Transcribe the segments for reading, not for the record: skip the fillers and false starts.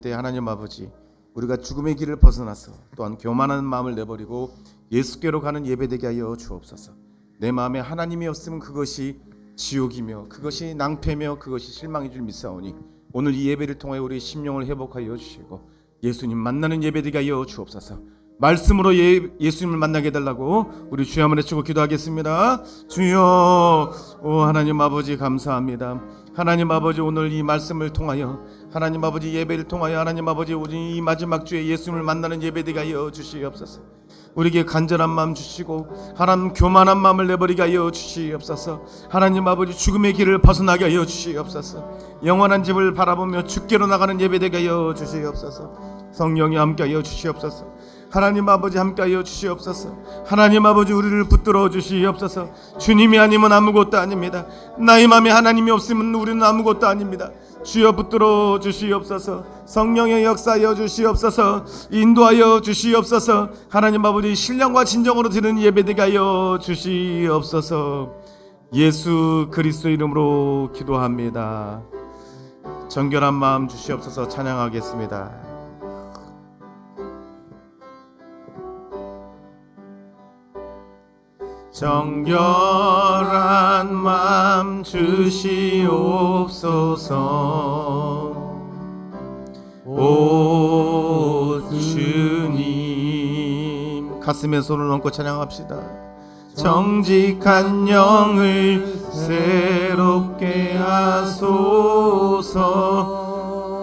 때 하나님 아버지, 우리가 죽음의 길을 벗어나서 또한 교만한 마음을 내버리고 예수께로 가는 예배되게 하여 주옵소서. 내 마음에 하나님이 없으면 그것이 지옥이며 그것이 낭패며 그것이 실망인 줄 믿사오니 오늘 이 예배를 통하여 우리 심령을 회복하여 주시고 예수님 만나는 예배되게 하여 주옵소서. 말씀으로 예수님을 만나게 해달라고 우리 주여 한번 외치고 기도하겠습니다. 주여, 오 하나님 아버지 감사합니다. 하나님 아버지, 오늘 이 말씀을 통하여 하나님 아버지 예배를 통하여 하나님 아버지 우리 이 마지막 주에 예수님을 만나는 예배되게 하여 주시옵소서. 우리에게 간절한 마음 주시고 하나님 교만한 마음을 내버리게 하여 주시옵소서. 하나님 아버지 죽음의 길을 벗어나게 하여 주시옵소서. 영원한 집을 바라보며 주께로 나가는 예배되게 하여 주시옵소서. 성령이 함께하여 주시옵소서. 하나님 아버지 함께하여 주시옵소서. 하나님 아버지 우리를 붙들어 주시옵소서. 주님이 아니면 아무것도 아닙니다. 나의 마음에 하나님이 없으면 우리는 아무것도 아닙니다. 주여 붙들어 주시옵소서. 성령의 역사하여 주시옵소서. 인도하여 주시옵소서. 하나님 아버지 신령과 진정으로 드리는 예배되게 하여 주시옵소서. 예수 그리스도 이름으로 기도합니다. 정결한 마음 주시옵소서. 찬양하겠습니다. 정결한 마음 주시옵소서. 오 주님, 가슴에 손을 얹고 찬양합시다. 정직한 영을 새롭게 하소서.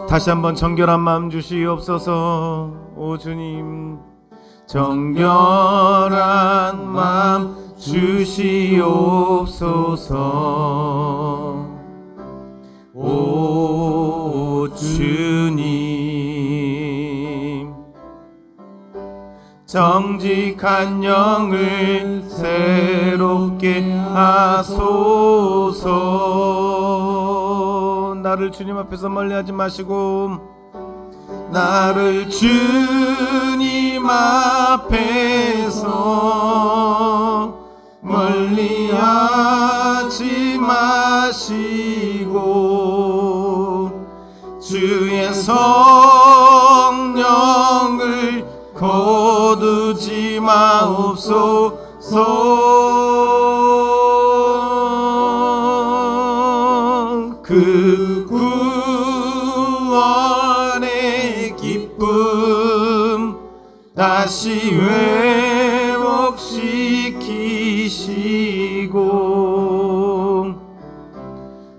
다시 한번 정결한 마음 주시옵소서. 오 주님, 정결한 마음 주시옵소서. 오 주님, 정직한 영을 새롭게 하소서. 나를 주님 앞에서 멀리하지 마시고 나를 주님 앞에서 멀리하지 마시고 주의 성령을 거두지 마옵소서. 그 구원의 기쁨 다시 회복시키시고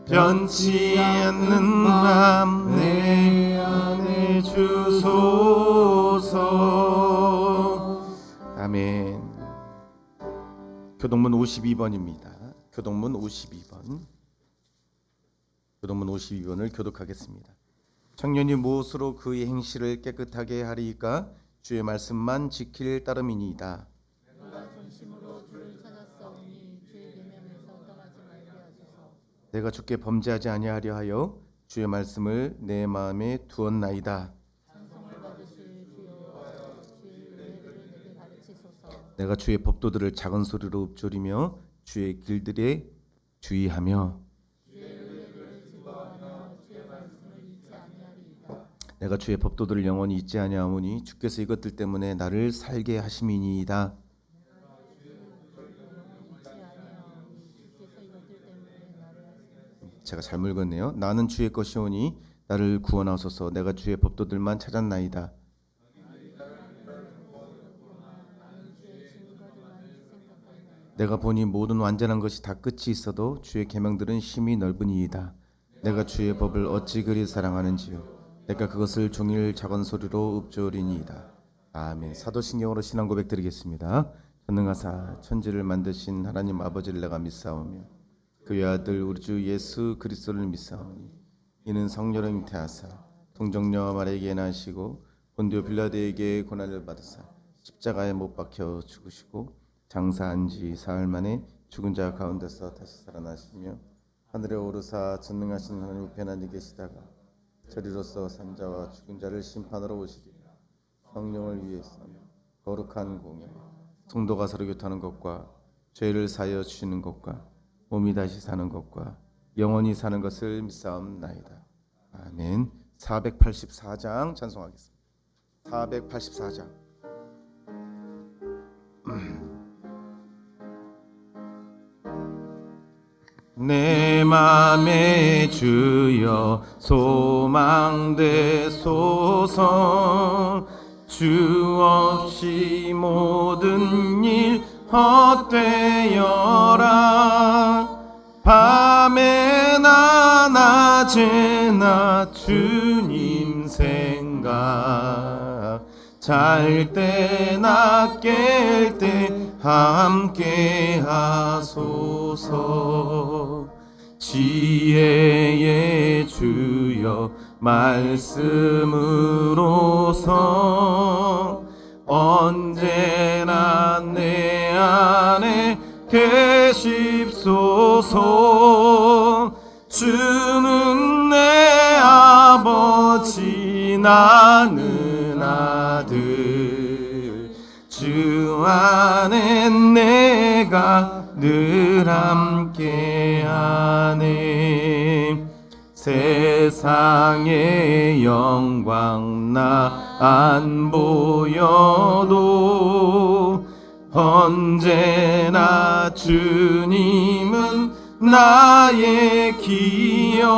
변치 않는 마음 내 안에 주소서. 아멘. 교동문 52번입니다. 교동문 52번. 교동문 52번을 교독하겠습니다. 청년이 무엇으로 그의 행실을 깨끗하게 하리이까? 주의 말씀만 지킬 따름이니이다. 내가 전심으로 주를 찾았사오니 주의 계명에서 떠나지 말게 하소서. 내가 주께 범죄하지 아니하려 하여 주의 말씀을 내 마음에 두었나이다. 찬송을 받으실 주여, 주의 은혜를 내게 가르치소서. 내가 주의 법도들을 작은 소리로 읊조리며 주의 길들에 주의하며 주의 의를 즐거워하며 주의 말씀을 잊지 아니하리이다. 내가 주의 법도들을 영원히 잊지 아니하오니 주께서 이것들 때문에 나를 살게 하심이니이다. 제가 잘못 읽었네요. 나는 주의 것이오니 나를 구원하소서. 내가 주의 법도들만 찾았나이다. 내가 보니 모든 완전한 것이 다 끝이 있어도 주의 계명들은 심히 넓으니이다. 내가 주의 법을 어찌 그리 사랑하는지요. 내가 그것을 종일 작은 소리로 읊조리니이다. 아멘. 사도신경으로 신앙 고백 드리겠습니다. 전능하사 천지를 만드신 하나님 아버지를 내가 믿사오며 그의 아들 우리 주 예수 그리스도를 믿사오니 이는 성령으로 잉태하사 동정녀 마리아에게 나시고 본디오 빌라도에게 고난을 받으사 십자가에 못 박혀 죽으시고 장사한 지 사흘 만에 죽은 자 가운데서 다시 살아나시며 하늘에 오르사 전능하신 하나님 우편에 앉아 계시다가 저리로서 산자와 죽은 자를 심판하러 오시리라. 성령을 위해서 거룩한 공예 성도가 서로 교통하는 것과 죄를 사하여 주시는 것과 몸이 다시 사는 것과 영원히 사는 것을 믿사옵나이다. 아멘. 484장 찬송하겠습니다. 484장. 내 맘에 주여 소망되소서. 주 없이 모든 일 헛되어라. 밤에나 낮에나 주님 생각, 잘 때나 깰 때 함께 하소서. 지혜의 주여 말씀으로서 언제나 내 안에 계십소서. 주는 내 아버지 나는 아들, 주 안에 내가 늘 함께하네. 세상의 영광 나 안 보여도 언제나 주님은 나의 기업.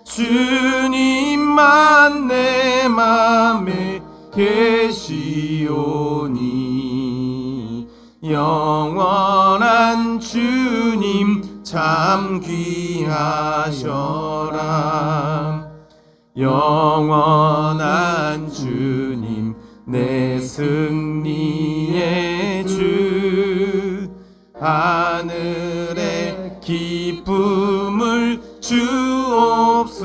주님만 내 맘에 계시오니 영원한 주님 참 귀하셔라. 영원한 주님 내 승리의 주, 하늘의 기쁨을 주옵소서.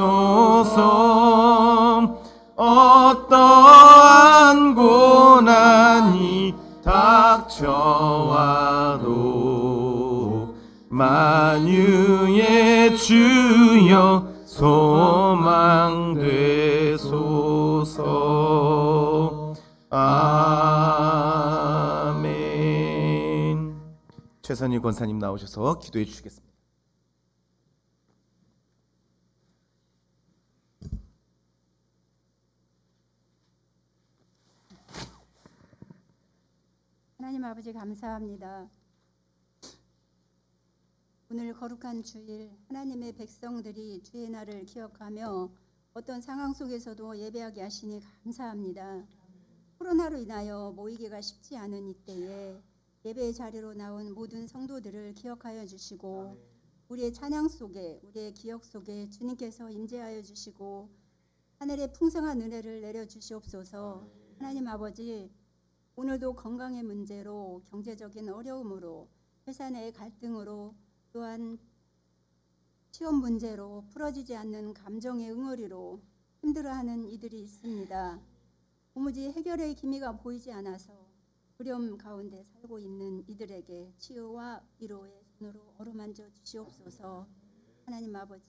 어떠한 고난이 닥쳐와도 만유의 주여 소망되소서. 아멘. 최선희 권사님 나오셔서 기도해 주시겠습니다. 하나님 아버지 감사합니다. 오늘 거룩한 주일 하나님의 백성들이 주의 날을 기억하며 어떤 상황 속에서도 예배하게 하시니 감사합니다. 코로나로 인하여 모이기가 쉽지 않은 이때에 예배의 자리로 나온 모든 성도들을 기억하여 주시고 우리의 찬양 속에 우리의 기억 속에 주님께서 임재하여 주시고 하늘의 풍성한 은혜를 내려 주시옵소서. 하나님 아버지, 오늘도 건강의 문제로 경제적인 어려움으로 회사 내의 갈등으로 또한 취업 문제로 풀어지지 않는 감정의 응어리로 힘들어하는 이들이 있습니다. 도무지 해결의 기미가 보이지 않아서 두려움 가운데 살고 있는 이들에게 치유와 위로의 손으로 어루만져 주시옵소서. 하나님 아버지,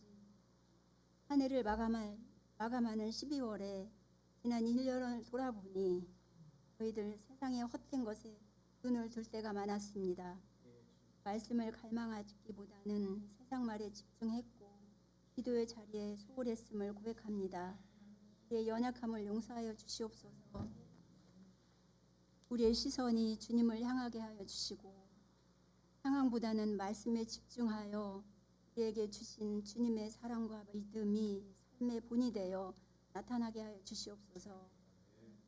한 해를 마감하는 12월에 지난 1년을 돌아보니 저희들 세상의 헛된 것에 눈을 둘 때가 많았습니다. 말씀을 갈망하기보다는 세상 말에 집중했고 기도의 자리에 소홀했음을 고백합니다. 우리의 연약함을 용서하여 주시옵소서. 우리의 시선이 주님을 향하게 하여 주시고 상황보다는 말씀에 집중하여 우리에게 주신 주님의 사랑과 믿음이 삶의 본이 되어 나타나게 하여 주시옵소서.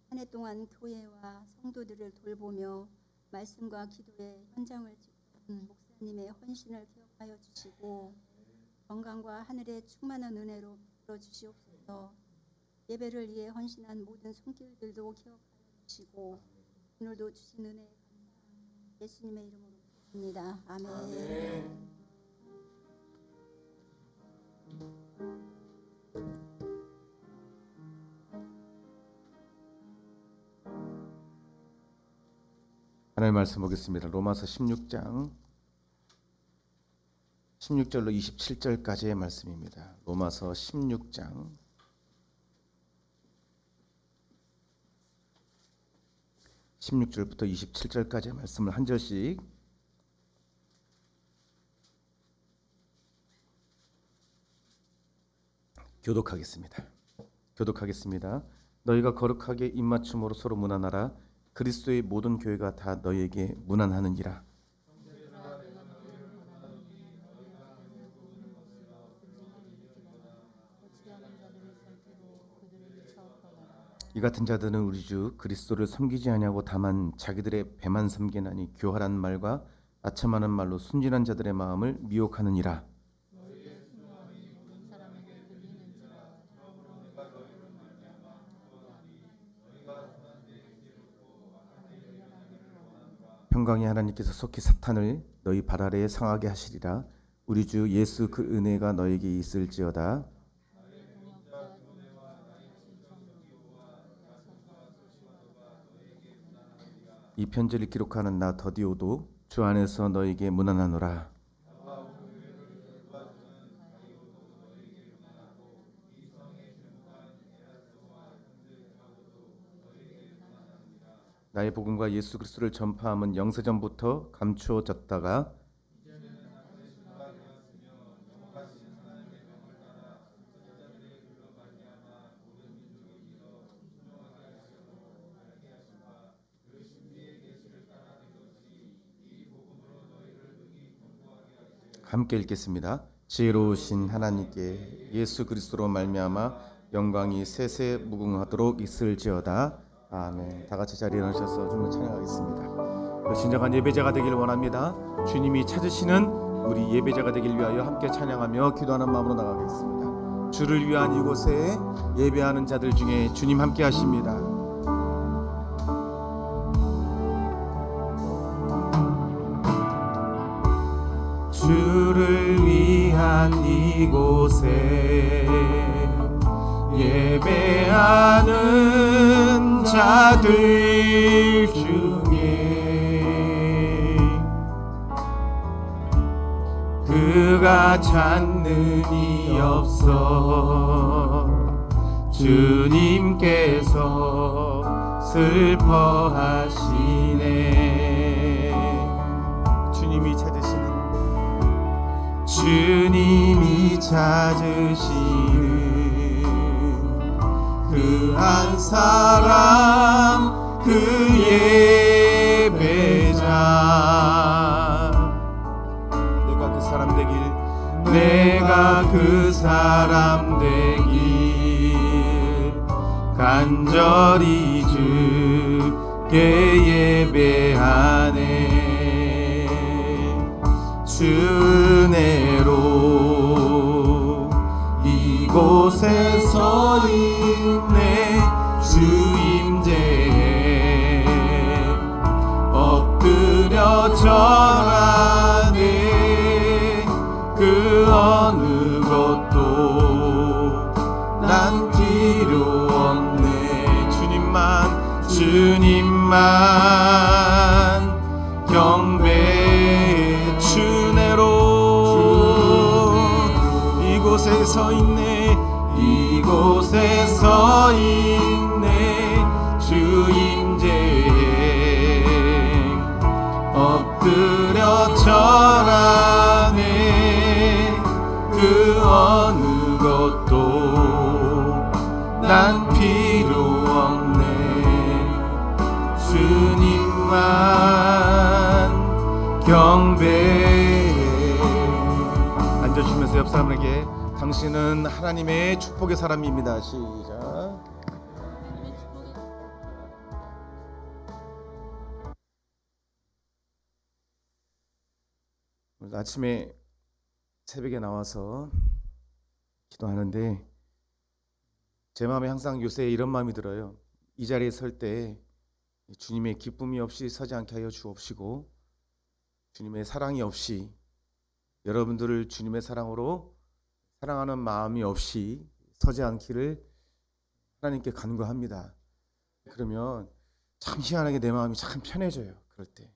한 해 동안 교회와 성도들을 돌보며 말씀과 기도의 현장을 지킨 목사님의 헌신을 기억하여 주시고 건강과 하늘의 충만한 은혜로 불러 주시옵소서. 예배를 위해 헌신한 모든 손길들도 기억하여 주시고 오늘도 주신 은혜에 감사합니다. 예수님의 이름으로 기도합니다. 아멘. 하나님의 말씀 보겠습니다. 로마서 16장 16절로 27절까지의 말씀입니다. 로마서 16장 16절부터 27절까지의 말씀을 한 절씩 교독하겠습니다. 교독하겠습니다. 너희가 거룩하게 입맞춤으로 서로 문안하라. 그리스도의 모든 교회가 다 너희에게 문안하느니라. 이 같은 자들은 우리 주 그리스도를 섬기지 아니하고 다만 자기들의 배만 섬기나니 교활한 말과 아첨하는 말로 순진한 자들의 마음을 미혹하느니라. 평강의 하나님께서 속히 사탄을 너희 발 아래에 상하게 하시리라. 우리 주 예수 그 은혜가 너에게 있을지어다. 이 편지를 기록하는 나 더디오도 주 안에서 너에게 문안하노라. 나의 복음과 예수 그리스도를 전파함은 영세전부터 감추어졌다가 함께 읽겠습니다. 지혜로우신 하나님께 예수 그리스도로 말미암아 영광이 세세 무궁하도록 있을지어다. 아멘. 다 같이 자리에 앉으셔서 주님을 찬양하겠습니다. 진정한 예배자가 되길 원합니다. 주님이 찾으시는 우리 예배자가 되길 위하여 함께 찬양하며 기도하는 마음으로 나가겠습니다. 주를 위한 이곳에 예배하는 자들 중에 주님 함께 하십니다. 주를 위한 이곳에 예배하는 자들 중에 그가 찾는 이 없어 주님께서 슬퍼하시네. 주님이 찾으시는 그 한 사람 그 예배자 내가 그 사람 되길 간절히 주께 예배하네. 주 은혜로 이곳에 서 있네. 주 임재에 엎드려 절하네. 그 어느 것도 난 필요 없네. 주님만 경배해. 주내로 이곳에 서 있네. 이곳에 서 있네. 주 임재에 엎드려 절하네. 그 어느 것도 난 필요 없네. 주님만 경배해. 앉아주시면서 옆 사람에게 당신은 하나님의 축복의 사람입니다. 시작. 오늘 아침에 새벽에 나와서 기도하는데 제 마음에 항상 요새 이런 마음이 들어요. 이 자리에 설 때 주님의 기쁨이 없이 서지 않게 하여 주옵시고, 주님의 사랑이 없이, 여러분들을 주님의 사랑으로 사랑하는 마음이 없이 서지 않기를 하나님께 간구합니다. 그러면 참 희한하게 내 마음이 참 편해져요. 그럴 때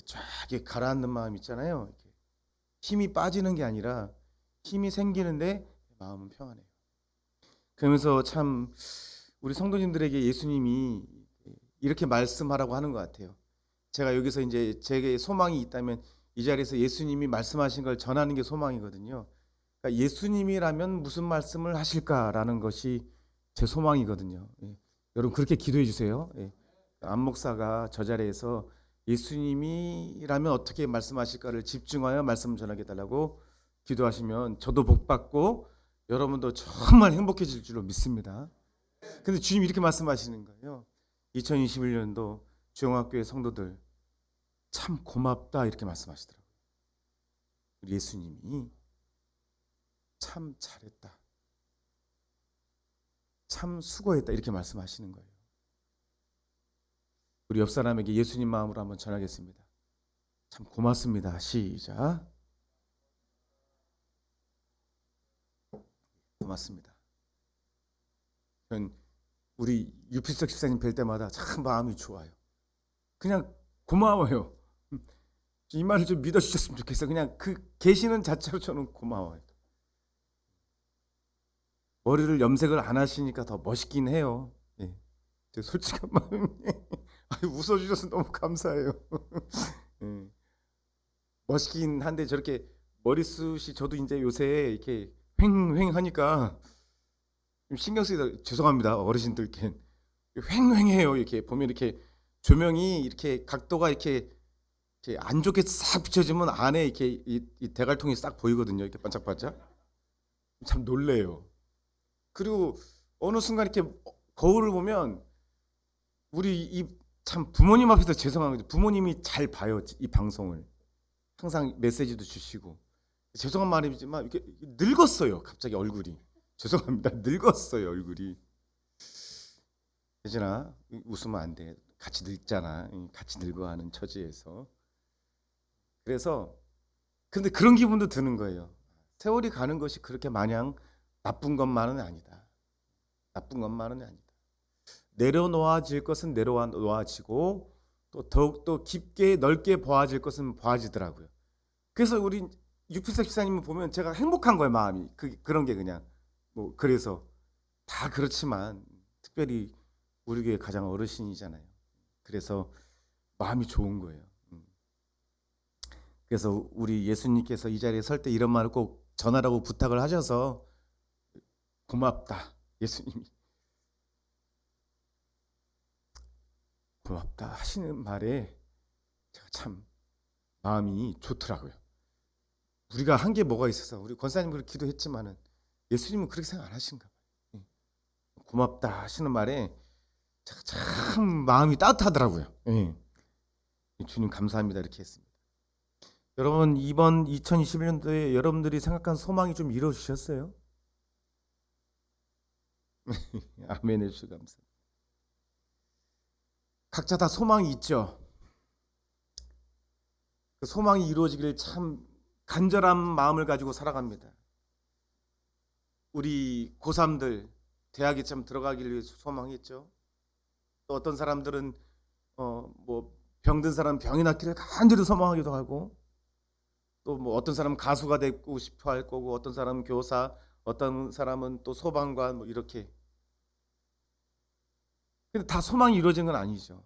쫙 가라앉는 마음 있잖아요. 이렇게 힘이 빠지는 게 아니라 힘이 생기는데 마음은 평안해요. 그러면서 참 우리 성도님들에게 예수님이 이렇게 말씀하라고 하는 것 같아요. 제가 여기서 이제 제게 소망이 있다면 이 자리에서 예수님이 말씀하신 걸 전하는 게 소망이거든요. 그러니까 예수님이라면 무슨 말씀을 하실까라는 것이 제 소망이거든요. 예. 여러분 그렇게 기도해 주세요. 예. 안 목사가 저 자리에서 예수님이라면 어떻게 말씀하실까를 집중하여 말씀 전하게 달라고 기도하시면 저도 복 받고 여러분도 정말 행복해질 줄로 믿습니다. 근데 주님 이렇게 말씀하시는 거예요. 2021년도 주영학교의 성도들 참 고맙다 이렇게 말씀하시더라고요. 우리 예수님이 참 잘했다. 참 수고했다 이렇게 말씀하시는 거예요. 우리 옆 사람에게 예수님 마음으로 한번 전하겠습니다. 참 고맙습니다. 시작. 고맙습니다. 전 우리 유필석 집사님 뵐 때마다 참 마음이 좋아요. 그냥 고마워요. 이 말을 좀 믿어주셨으면 좋겠어요. 그냥 그 계시는 자체로 저는 고마워요. 머리를 염색을 안 하시니까 더 멋있긴 해요. 예. 제 솔직한 마음이 웃어주셔서 너무 감사해요. 예. 멋있긴 한데 저렇게 머리숱이 저도 이제 요새 이렇게 휑휑하니까 좀 신경 쓰이다 죄송합니다 어르신들께 휑휑해요. 이렇게 보면 이렇게 조명이 이렇게 각도가 이렇게 안 좋게 싹 비춰지면 안에 이렇게 이 대갈통이 싹 보이거든요. 이렇게 반짝반짝. 참 놀래요. 그리고 어느 순간 이렇게 거울을 보면 우리 이 참 부모님 앞에서 죄송한 거죠. 부모님이 잘 봐요 이 방송을. 항상 메시지도 주시고 죄송한 말이지만 이렇게 늙었어요. 갑자기 얼굴이. 죄송합니다. 늙었어요 얼굴이. 예진아 웃으면 안 돼. 같이 늙잖아. 같이 늙어가는 처지에서. 그래서 근데 그런 기분도 드는 거예요. 세월이 가는 것이 그렇게 마냥 나쁜 것만은 아니다. 나쁜 것만은 아니다. 내려놓아질 것은 내려놓아지고 또 더욱더 깊게 넓게 보아질 것은 보아지더라고요. 그래서 우리 유필석 집사님을 보면 제가 행복한 거예요. 마음이. 그런 게 그냥 뭐 그래서 다 그렇지만 특별히 우리 교회 가장 어르신이잖아요. 그래서 마음이 좋은 거예요. 그래서 우리 예수님께서 이 자리에 설 때 이런 말을 꼭 전하라고 부탁을 하셔서 고맙다. 예수님이 고맙다 하시는 말에 제가 참 마음이 좋더라고요. 우리가 한 게 뭐가 있어서 우리 권사님 그렇게 기도했지만은 예수님은 그렇게 생각 안 하신가 봐요. 고맙다 하시는 말에 제가 참 마음이 따뜻하더라고요. 주님 감사합니다 이렇게 했습니다. 여러분 이번 2021년도에 여러분들이 생각한 소망이 좀 이루어지셨어요? 아멘 해주셔서 감사합니다. 각자 다 소망이 있죠. 그 소망이 이루어지기를 참 간절한 마음을 가지고 살아갑니다. 우리 고3들 대학에 참 들어가기를 위해서 소망했죠. 또 어떤 사람들은 뭐 병든 사람 병이 낫기를 간절히 소망하기도 하고 또 뭐 어떤 사람은 가수가 되고 싶어 할 거고 어떤 사람은 교사 어떤 사람은 또 소방관 뭐 이렇게. 근데 다 소망이 이루어진 건 아니죠.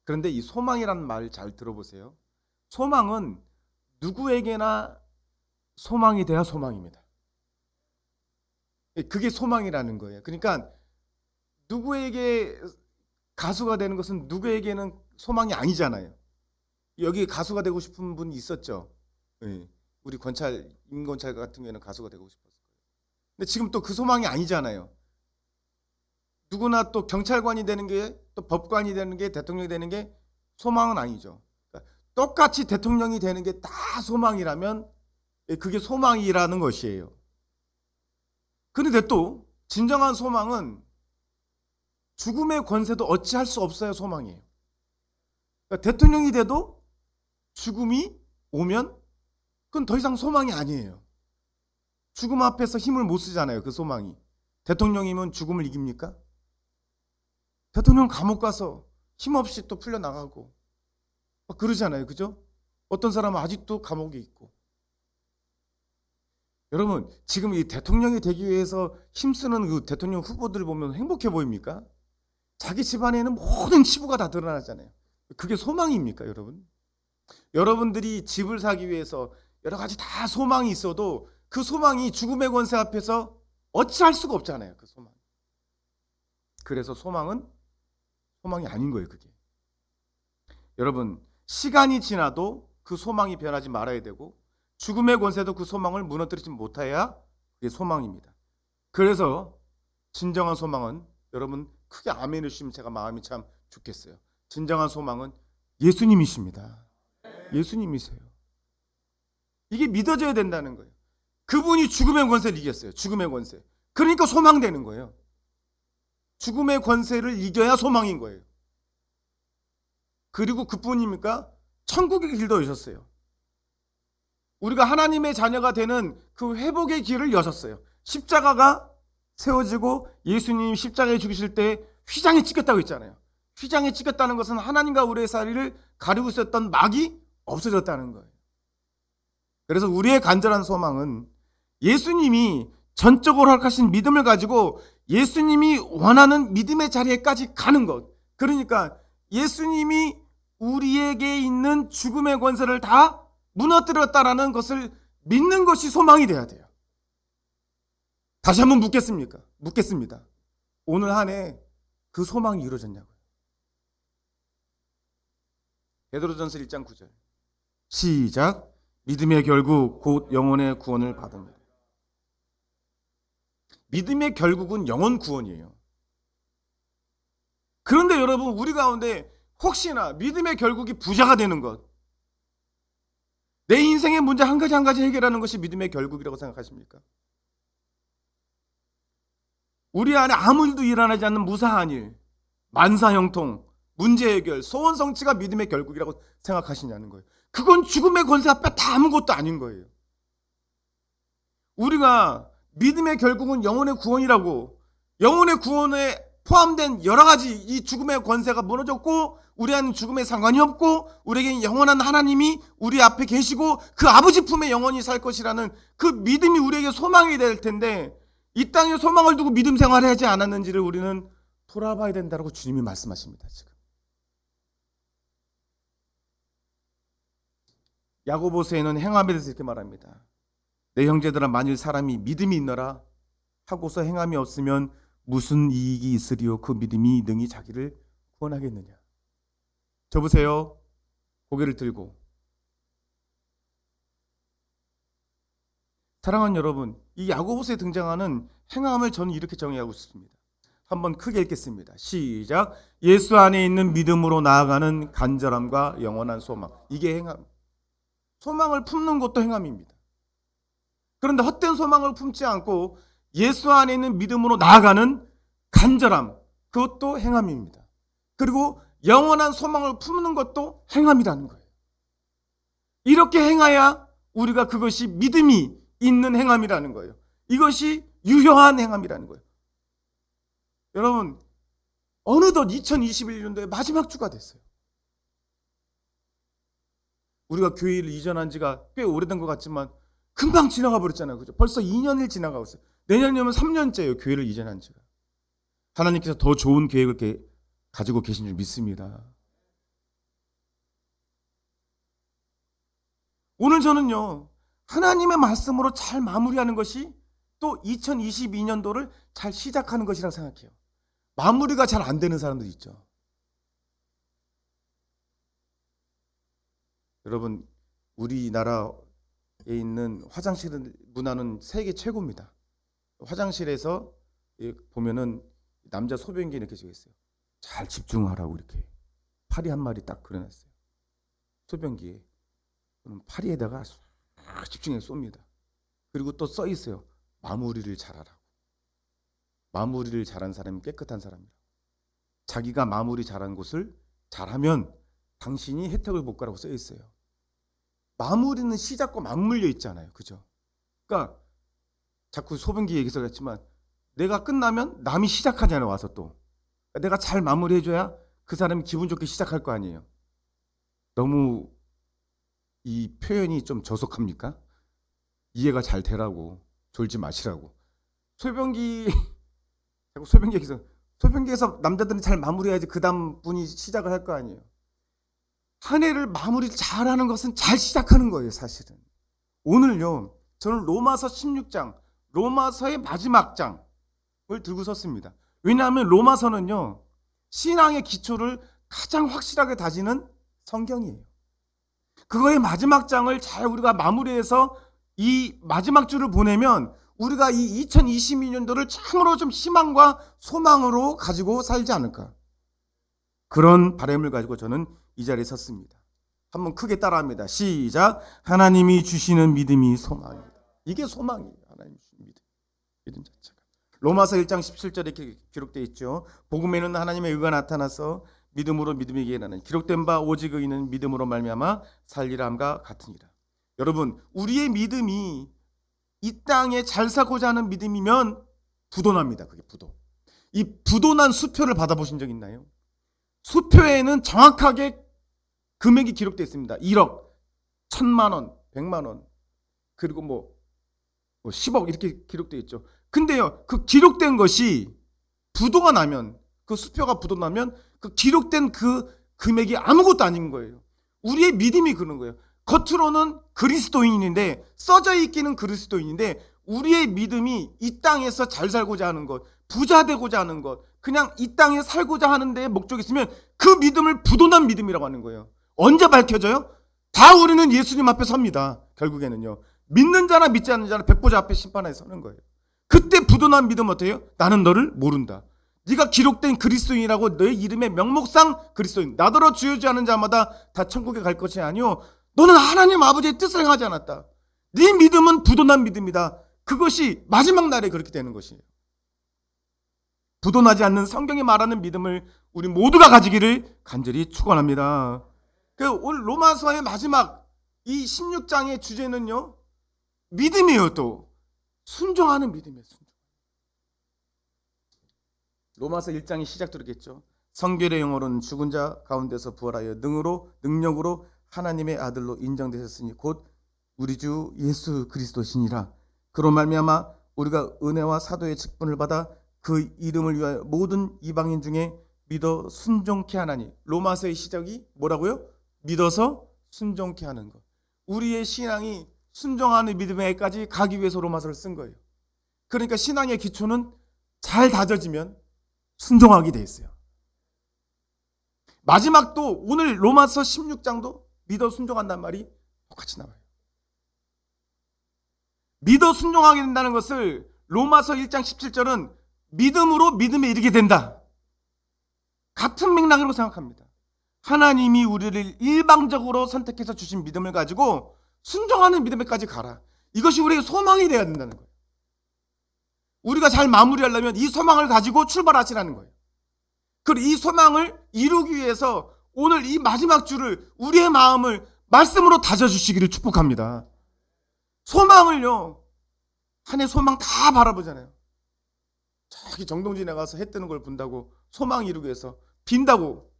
그런데 이 소망이라는 말 잘 들어보세요. 소망은 누구에게나 소망이 돼야 소망입니다. 그게 소망이라는 거예요. 그러니까 누구에게 가수가 되는 것은 누구에게는 소망이 아니잖아요. 여기 가수가 되고 싶은 분이 있었죠. 우리 임권찰 같은 경우에는 가수가 되고 싶었어요. 근데 지금 또 그 소망이 아니잖아요. 누구나 또 경찰관이 되는 게 또 법관이 되는 게 대통령이 되는 게 소망은 아니죠. 그러니까 똑같이 대통령이 되는 게 다 소망이라면 그게 소망이라는 것이에요. 그런데 또 진정한 소망은 죽음의 권세도 어찌할 수 없어야 소망이에요. 그러니까 대통령이 돼도 죽음이 오면 그건 더 이상 소망이 아니에요. 죽음 앞에서 힘을 못 쓰잖아요. 그 소망이. 대통령이면 죽음을 이깁니까? 대통령 감옥 가서 힘없이 또 풀려나가고 그러잖아요. 그죠? 어떤 사람은 아직도 감옥에 있고. 여러분 지금 이 대통령이 되기 위해서 힘쓰는 그 대통령 후보들을 보면 행복해 보입니까? 자기 집안에는 모든 치부가 다 드러나잖아요. 그게 소망입니까 여러분? 여러분들이 집을 사기 위해서 여러 가지 다 소망이 있어도 그 소망이 죽음의 권세 앞에서 어찌할 수가 없잖아요. 그 소망. 그래서 소망이 아닌 거예요. 그게. 여러분, 시간이 지나도 그 소망이 변하지 말아야 되고 죽음의 권세도 그 소망을 무너뜨리지 못해야 그게 소망입니다. 그래서 진정한 소망은, 여러분 크게 아멘을 주시면 제가 마음이 참 좋겠어요. 진정한 소망은 예수님이십니다. 예수님이세요. 이게 믿어져야 된다는 거예요. 그분이 죽음의 권세를 이겼어요. 죽음의 권세. 그러니까 소망되는 거예요. 죽음의 권세를 이겨야 소망인 거예요. 그리고 그뿐입니까? 천국의 길도 여셨어요. 우리가 하나님의 자녀가 되는 그 회복의 길을 여셨어요. 십자가가 세워지고 예수님 십자가에 죽으실 때 휘장에 찍혔다고 했잖아요. 휘장에 찍혔다는 것은 하나님과 우리의 사이를 가리고 있었던 막이 없어졌다는 거예요. 그래서 우리의 간절한 소망은 예수님이 전적으로 허락하신 믿음을 가지고 예수님이 원하는 믿음의 자리에까지 가는 것. 그러니까 예수님이 우리에게 있는 죽음의 권세를 다 무너뜨렸다라는 것을 믿는 것이 소망이 돼야 돼요. 다시 한번 묻겠습니다. 오늘 한 해 그 소망이 이루어졌냐고요. 베드로전서 1장 9절 시작. 믿음의 결국 곧 영혼의 구원을 받습니다. 믿음의 결국은 영혼 구원이에요. 그런데 여러분, 우리 가운데 혹시나 믿음의 결국이 부자가 되는 것, 내 인생의 문제 한 가지 해결하는 것이 믿음의 결국이라고 생각하십니까? 우리 안에 아무 일도 일어나지 않는 무사한 일, 만사형통, 문제 해결, 소원 성취가 믿음의 결국이라고 생각하시냐는 거예요. 그건 죽음의 권세 앞에 다 아무것도 아닌 거예요. 우리가 믿음의 결국은 영혼의 구원이라고, 영혼의 구원에 포함된 여러 가지 이 죽음의 권세가 무너졌고 우리와는 죽음에 상관이 없고 우리에게 영원한 하나님이 우리 앞에 계시고 그 아버지 품에 영원히 살 것이라는 그 믿음이 우리에게 소망이 될 텐데, 이 땅에 소망을 두고 믿음 생활을 하지 않았는지를 우리는 돌아봐야 된다고 주님이 말씀하십니다. 지금 야고보서에는 행함에 대해서 이렇게 말합니다. 내 형제들아, 만일 사람이 믿음이 있노라 하고서 행함이 없으면 무슨 이익이 있으리요? 그 믿음이 능히 자기를 구원하겠느냐. 저 보세요. 고개를 들고. 사랑하는 여러분, 이 야고보서에 등장하는 행함을 저는 이렇게 정의하고 싶습니다. 한번 크게 읽겠습니다. 시작. 예수 안에 있는 믿음으로 나아가는 간절함과 영원한 소망. 이게 행함. 소망을 품는 것도 행함입니다. 그런데 헛된 소망을 품지 않고 예수 안에 있는 믿음으로 나아가는 간절함, 그것도 행함입니다. 그리고 영원한 소망을 품는 것도 행함이라는 거예요. 이렇게 행해야 우리가 그것이 믿음이 있는 행함이라는 거예요. 이것이 유효한 행함이라는 거예요. 여러분, 어느덧 2021년도에 마지막 주가 됐어요. 우리가 교회를 이전한 지가 꽤 오래된 것 같지만 금방 지나가 버렸잖아요. 그죠? 벌써 2년을 지나가고 있어요. 내년이면 3년째예요. 교회를 이전한 지가. 하나님께서 더 좋은 계획을 가지고 계신 줄 믿습니다. 오늘 저는요, 하나님의 말씀으로 잘 마무리하는 것이 또 2022년도를 잘 시작하는 것이라고 생각해요. 마무리가 잘 안 되는 사람들 있죠. 여러분, 우리나라에 있는 화장실 문화는 세계 최고입니다. 화장실에서 보면은 남자 소변기 이렇게 되어 있어요. 잘 집중하라고 이렇게 파리 한 마리 딱 그려놨어요. 소변기에. 그럼 파리에다가 집중해서 쏩니다. 그리고 또 써 있어요. 마무리를 잘하라고. 마무리를 잘한 사람이 깨끗한 사람이라고. 자기가 마무리 잘한 곳을 잘하면 당신이 혜택을 볼 거라고 써 있어요. 마무리는 시작과 맞물려 있잖아요. 그죠? 그러니까 자꾸 소변기 얘기해서 그렇지만 내가 끝나면 남이 시작하잖아요. 와서 또. 내가 잘 마무리해줘야 그 사람이 기분 좋게 시작할 거 아니에요. 너무 이 표현이 좀 저속합니까? 이해가 잘 되라고. 졸지 마시라고. 소변기 자꾸 소변기 얘기해서 소변기에서 남자들은 잘 마무리해야지 그 다음 분이 시작을 할 거 아니에요. 한 해를 마무리를 잘하는 것은 잘 시작하는 거예요. 사실은. 오늘요, 저는 로마서 16장, 로마서의 마지막 장을 들고 섰습니다. 왜냐하면 로마서는요, 신앙의 기초를 가장 확실하게 다지는 성경이에요. 그거의 마지막 장을 잘 우리가 마무리해서 이 마지막 주를 보내면 우리가 이 2022년도를 참으로 좀 희망과 소망으로 가지고 살지 않을까. 그런 바람을 가지고 저는 이 자리에 섰습니다. 한번 크게 따라합니다. 시작. 하나님이 주시는 믿음이 소망입니다. 이게 소망이에요. 하나님이 주시는 믿음 자체가. 로마서 1장 17절에 이렇게 기록되어 있죠. 복음에는 하나님의 의가 나타나서 믿음으로 믿음에게 나는 기록된 바 오직 의인은 믿음으로 말미암아 살리라 함과 같으니라. 여러분, 우리의 믿음이 이 땅에 잘 살고자 하는 믿음이면 부도납니다. 그게 부도. 이 부도난 수표를 받아보신 적 있나요? 수표에는 정확하게 금액이 기록되어 있습니다. 1억, 1000만 원, 100만 원, 그리고 뭐 10억 이렇게 기록되어 있죠. 근데요, 그 기록된 것이 부도가 나면, 그 수표가 부도나면 그 기록된 그 금액이 아무것도 아닌 거예요. 우리의 믿음이 그런 거예요. 겉으로는 그리스도인인데, 써져 있기는 그리스도인인데, 우리의 믿음이 이 땅에서 잘 살고자 하는 것, 부자 되고자 하는 것, 그냥 이 땅에 살고자 하는 데에 목적이 있으면 그 믿음을 부도난 믿음이라고 하는 거예요. 언제 밝혀져요? 다 우리는 예수님 앞에 섭니다. 결국에는요. 믿는 자나 믿지 않는 자나 백보자 앞에 심판에 서는 거예요. 그때 부도난 믿음 어때요? 나는 너를 모른다. 네가 기록된 그리스도인이라고 너의 이름의 명목상 그리스도인, 나더러 주여지 않은 자마다 다 천국에 갈 것이 아니요 너는 하나님 아버지의 뜻을 행하지 않았다. 네 믿음은 부도난 믿음이다. 그것이 마지막 날에 그렇게 되는 것이에요. 부도나지 않는 성경이 말하는 믿음을 우리 모두가 가지기를 간절히 축원합니다. 오늘 로마서의 마지막 이 16장의 주제는요, 믿음이에요. 또 순종하는 믿음이에요. 순종. 로마서 1장이 시작되겠죠. 성결의 영어로는 죽은 자 가운데서 부활하여 능력으로 하나님의 아들로 인정되셨으니 곧 우리 주 예수 그리스도시니라. 그로 말미암아 우리가 은혜와 사도의 직분을 받아 그 이름을 위하여 모든 이방인 중에 믿어 순종케 하나니. 로마서의 시작이 뭐라고요? 믿어서 순종케 하는 것. 우리의 신앙이 순종하는 믿음에까지 가기 위해서 로마서를 쓴 거예요. 그러니까 신앙의 기초는 잘 다져지면 순종하게 돼 있어요. 마지막도 오늘 로마서 16장도 믿어 순종한다는 말이 똑같이 나와요. 믿어 순종하게 된다는 것을 로마서 1장 17절은 믿음으로 믿음에 이르게 된다. 같은 맥락으로 생각합니다. 하나님이 우리를 일방적으로 선택해서 주신 믿음을 가지고 순종하는 믿음에까지 가라. 이것이 우리의 소망이 되어야 된다는 거예요. 우리가 잘 마무리하려면 이 소망을 가지고 출발하시라는 거예요. 그리고 이 소망을 이루기 위해서 오늘 이 마지막 주를 우리의 마음을 말씀으로 다져주시기를 축복합니다. 소망을요, 한 해 소망 다 바라보잖아요. 저기 정동진에 가서 해 뜨는 걸 본다고 소망 이루기 위해서 빈다고.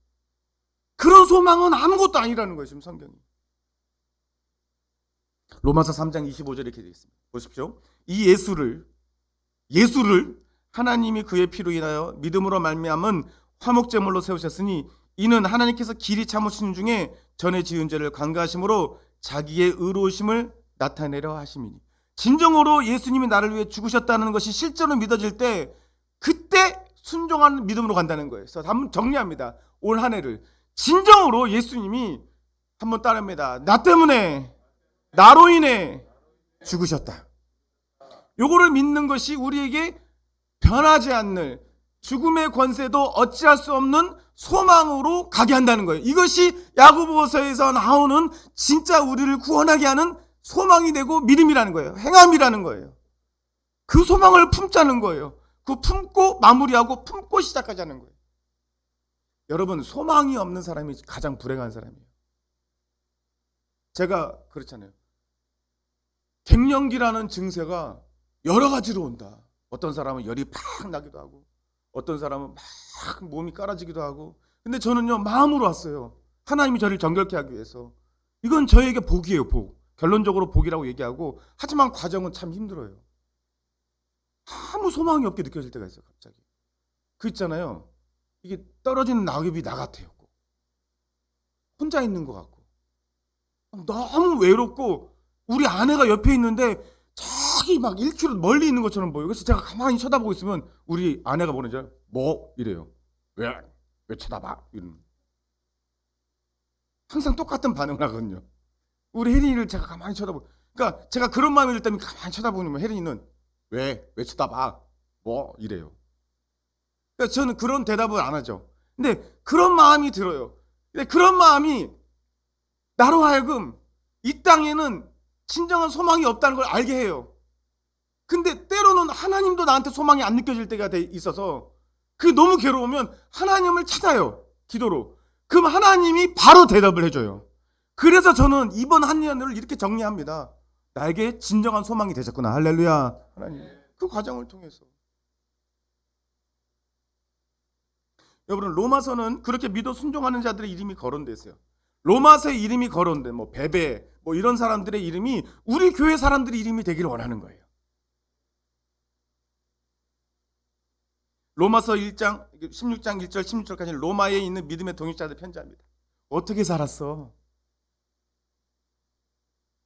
그런 소망은 아무것도 아니라는 거예요. 지금 성경이. 로마서 3장 25절에 이렇게 되어 있습니다. 보십시오. 이 예수를 하나님이 그의 피로 인하여 믿음으로 말미암은 화목제물로 세우셨으니 이는 하나님께서 길이 참으시는 중에 전에 지은 죄를 관가하심으로 자기의 의로우심을 나타내려 하심이니. 진정으로 예수님이 나를 위해 죽으셨다는 것이 실제로 믿어질 때 그때 순종하는 믿음으로 간다는 거예요. 그래서 한번 정리합니다. 올 한 해를 진정으로 예수님이 한번 따릅니다. 나 때문에, 나로 인해 죽으셨다. 요거를 믿는 것이 우리에게 변하지 않는 죽음의 권세도 어찌할 수 없는 소망으로 가게 한다는 거예요. 이것이 야고보서에서 나오는 진짜 우리를 구원하게 하는 소망이 되고 믿음이라는 거예요. 행함이라는 거예요. 그 소망을 품자는 거예요. 그 품고 마무리하고 품고 시작하자는 거예요. 여러분, 소망이 없는 사람이 가장 불행한 사람이에요. 제가 그렇잖아요. 갱년기라는 증세가 여러 가지로 온다. 어떤 사람은 열이 팍 나기도 하고, 어떤 사람은 막 몸이 깔아지기도 하고. 근데 저는요, 마음으로 왔어요. 하나님이 저를 정결케 하기 위해서. 이건 저에게 복이에요, 복. 결론적으로 복이라고 얘기하고, 하지만 과정은 참 힘들어요. 아무 소망이 없게 느껴질 때가 있어요, 갑자기. 그 있잖아요. 이게 떨어지는 낙엽이 나 같아요. 혼자 있는 것 같고. 너무 외롭고, 우리 아내가 옆에 있는데 저기 막 1km 멀리 있는 것처럼 보여요. 그래서 제가 가만히 쳐다보고 있으면 우리 아내가 뭐라죠? 뭐 이래요. 왜 쳐다봐? 이러는. 항상 똑같은 반응을 하거든요. 우리 혜린이를 제가 가만히 쳐다보고, 그러니까 제가 그런 마음이 들 때면 가만히 쳐다보면 혜린이는 왜 쳐다봐? 뭐 이래요. 그러니까 저는 그런 대답을 안 하죠. 근데 그런 마음이 들어요. 근데 그런 마음이 나로 하여금 이 땅에는 진정한 소망이 없다는 걸 알게 해요. 근데 때로는 하나님도 나한테 소망이 안 느껴질 때가 있어서 그게 너무 괴로우면 하나님을 찾아요. 기도로. 그럼 하나님이 바로 대답을 해줘요. 그래서 저는 이번 한 년을 이렇게 정리합니다. 나에게 진정한 소망이 되셨구나. 할렐루야. 하나님. 그 과정을 통해서. 여러분, 로마서는 그렇게 믿어 순종하는 자들의 이름이 거론되어 있어요. 로마서의 이름이 거론돼, 뭐 베베, 뭐 이런 사람들의 이름이 우리 교회 사람들의 이름이 되기를 원하는 거예요. 로마서 1장 16장 1절 16절까지 로마에 있는 믿음의 동역자들 편지합니다. 어떻게 살았어?